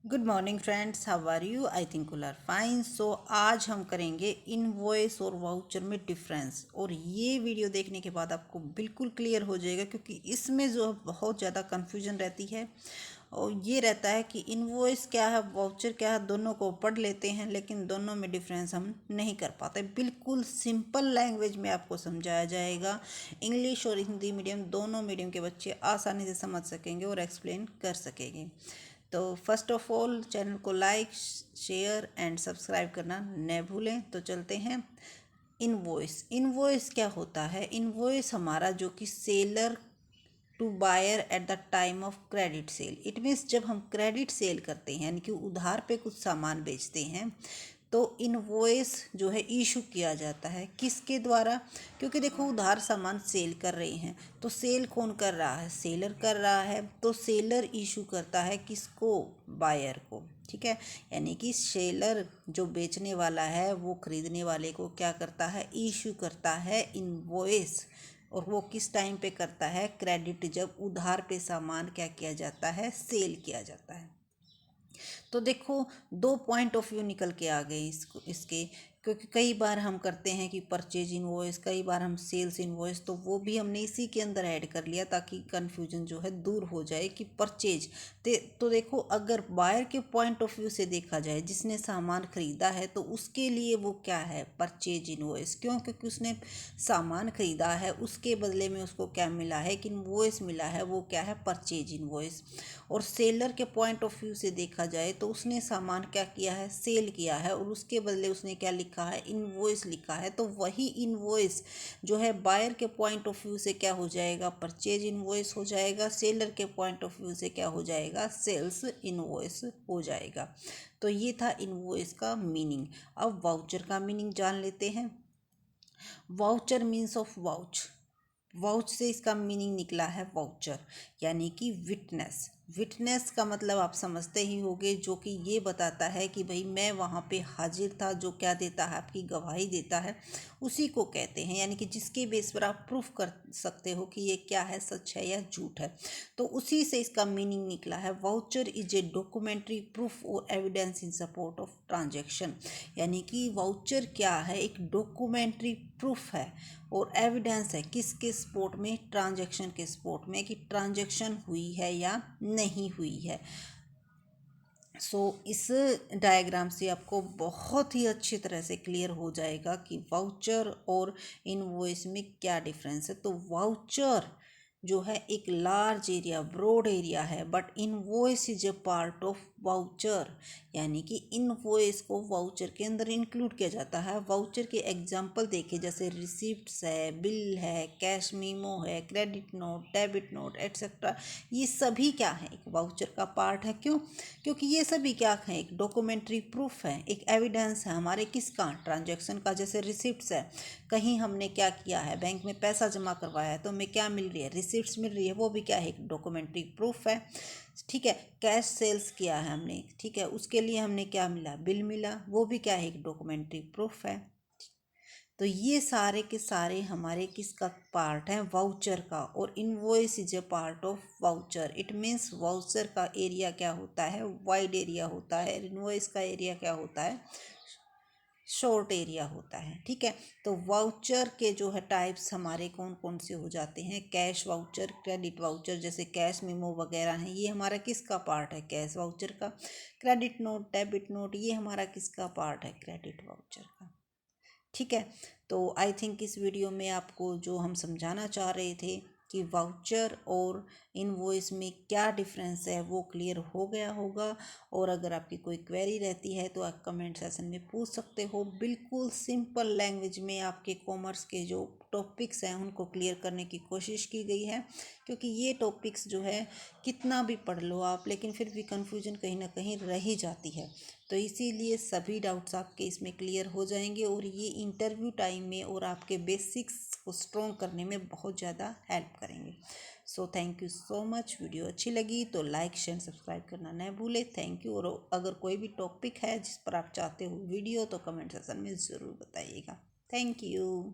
Good morning friends, how are you? I think you are fine. So आज हम करेंगे invoice और voucher में डिफरेंस, और ये वीडियो देखने के बाद आपको बिल्कुल क्लियर हो जाएगा, क्योंकि इसमें जो बहुत ज़्यादा कन्फ्यूजन रहती है और ये रहता है कि इनवॉइस क्या है, वाउचर क्या है। दोनों को पढ़ लेते हैं लेकिन दोनों में डिफरेंस हम नहीं कर पाते। बिल्कुल सिंपल लैंग्वेज में आपको समझाया जाएगा। इंग्लिश और हिंदी मीडियम, दोनों मीडियम के बच्चे आसानी से समझ सकेंगे और एक्सप्लेन कर सकेंगे। तो फर्स्ट ऑफ ऑल चैनल को लाइक, शेयर एंड सब्सक्राइब करना न भूलें। तो चलते हैं। इनवॉइस, इनवॉइस क्या होता है? इनवॉइस हमारा जो कि seller to buyer at the time of credit sale, it means जब हम क्रेडिट सेल करते हैं यानी कि उधार पे कुछ सामान बेचते हैं तो इनवॉइस जो है इशू किया जाता है। किसके द्वारा? क्योंकि देखो उधार सामान सेल कर रहे हैं तो सेल कौन कर रहा है? सेलर कर रहा है। तो सेलर इशू करता है किसको? बायर को। ठीक है, यानी कि सेलर जो बेचने वाला है वो खरीदने वाले को क्या करता है? इशू करता है इनवॉइस। और वो किस टाइम पे करता है? क्रेडिट, जब उधार पे सामान क्या किया जाता है? सेल किया जाता है। तो देखो दो पॉइंट ऑफ व्यू निकल के आ गए इसके, क्योंकि कई बार हम करते हैं कि परचेज इनवॉइस, कई बार हम सेल्स इनवॉइस, तो वो भी हमने इसी के अंदर ऐड कर लिया ताकि कन्फ्यूजन जो है दूर हो जाए कि परचेज। तो देखो अगर बायर के पॉइंट ऑफ व्यू से देखा जाए, जिसने सामान खरीदा है तो उसके लिए वो क्या है? Purchase invoice. क्यों? क्योंकि उसने सामान खरीदा है, उसके बदले में उसको क्या मिला है? कि इनवॉइस मिला है, वो क्या है? Purchase invoice. और सेलर के पॉइंट ऑफ व्यू से देखा जाए तो उसने सामान क्या किया है? सेल किया है, और उसके बदले उसने क्या लिखा है? इनवॉइस लिखा है। तो वही इनवॉइस जो है बायर के पॉइंट ऑफ व्यू से क्या हो जाएगा? परचेज इनवॉइस हो जाएगा। सेलर के पॉइंट ऑफ व्यू से क्या हो जाएगा? सेल्स इनवॉइस हो जाएगा। तो ये था इनवॉइस का मीनिंग। अब वाउचर का मीनिंग जान लेते हैं। Voucher means of vouch. Vouch से इसका मीनिंग निकला है वाउचर, यानी कि विटनेस। विटनेस का मतलब आप समझते ही होंगे, जो कि ये बताता है कि भाई मैं वहाँ पे हाजिर था, जो क्या देता है? आपकी गवाही देता है, उसी को कहते हैं। यानी कि जिसके बेस पर आप प्रूफ कर सकते हो कि ये क्या है, सच है या झूठ है। तो उसी से इसका मीनिंग निकला है। Voucher is a documentary proof और evidence in support of transaction. यानी कि वाउचर क्या है? एक डॉक्यूमेंट्री प्रूफ है और एविडेंस है किसके सपोर्ट में? ट्रांजैक्शन के सपोर्ट में, कि ट्रांजैक्शन हुई है या नहीं हुई है। इस डायग्राम से आपको बहुत ही अच्छी तरह से क्लियर हो जाएगा कि वाउचर और इनवॉइस में क्या डिफरेंस है। तो वाउचर जो है एक लार्ज एरिया, ब्रॉड एरिया है, but invoice is a part of voucher. यानी कि इनवॉइस को वाउचर के अंदर इंक्लूड किया जाता है। वाउचर के एग्जांपल देखे, जैसे रिसिप्ट्स है, बिल है, कैश मीमो है, credit note, debit note etcetera. ये सभी क्या है? एक वाउचर का पार्ट है। क्यों? क्योंकि ये सभी क्या है? एक डॉक्यूमेंट्री प्रूफ है, एक एविडेंस है हमारे किसका? ट्रांजैक्शन का। जैसे रिसिप्ट्स है, कहीं हमने क्या किया है? बैंक में पैसा जमा करवाया है तो हमें क्या मिल रही है? रिसिप्ट्स मिल रही है, वो भी क्या है? एक डॉक्यूमेंट्री प्रूफ है। ठीक है, कैश सेल्स किया है हमने, ठीक है, उसके लिए हमने क्या मिला? बिल मिला, वो भी क्या है? एक डॉक्यूमेंट्री प्रूफ है। तो ये सारे के सारे हमारे किसका पार्ट है? वाउचर का। और invoice is a part of voucher. It means voucher का एरिया क्या होता है? वाइड एरिया होता है। इनवॉइस का एरिया क्या होता है? शॉर्ट एरिया होता है। ठीक है, तो वाउचर के जो है टाइप्स हमारे कौन कौन से हो जाते हैं? कैश वाउचर, क्रेडिट वाउचर, जैसे कैश मेमो वगैरह हैं, ये हमारा किसका पार्ट है? कैश वाउचर का। क्रेडिट नोट, डेबिट नोट, ये हमारा किसका पार्ट है? क्रेडिट वाउचर का। ठीक है, तो आई थिंक इस वीडियो में आपको जो हम समझाना चाह रहे थे कि वाउचर और इनवॉइस में क्या डिफरेंस है वो क्लियर हो गया होगा। और अगर आपकी कोई क्वेरी रहती है तो आप कमेंट सेशन में पूछ सकते हो। बिल्कुल सिंपल लैंग्वेज में आपके कॉमर्स के जो टॉपिक्स हैं उनको क्लियर करने की कोशिश की गई है, क्योंकि ये टॉपिक्स जो है कितना भी पढ़ लो आप, लेकिन फिर भी कन्फ्यूजन कहीं ना कहीं रह ही जाती है। तो इसीलिए सभी डाउट्स आपके इसमें क्लियर हो जाएंगे, और ये इंटरव्यू टाइम में और आपके बेसिक्स को स्ट्रॉन्ग करने में बहुत ज़्यादा हेल्प करेंगे। So thank you so much. Video अच्छी लगी तो लाइक शेयर सब्सक्राइब करना न भूले। Thank you. और अगर कोई भी टॉपिक है जिस पर आप चाहते हो वीडियो, तो कमेंट सेक्शन में ज़रूर बताइएगा। Thank you.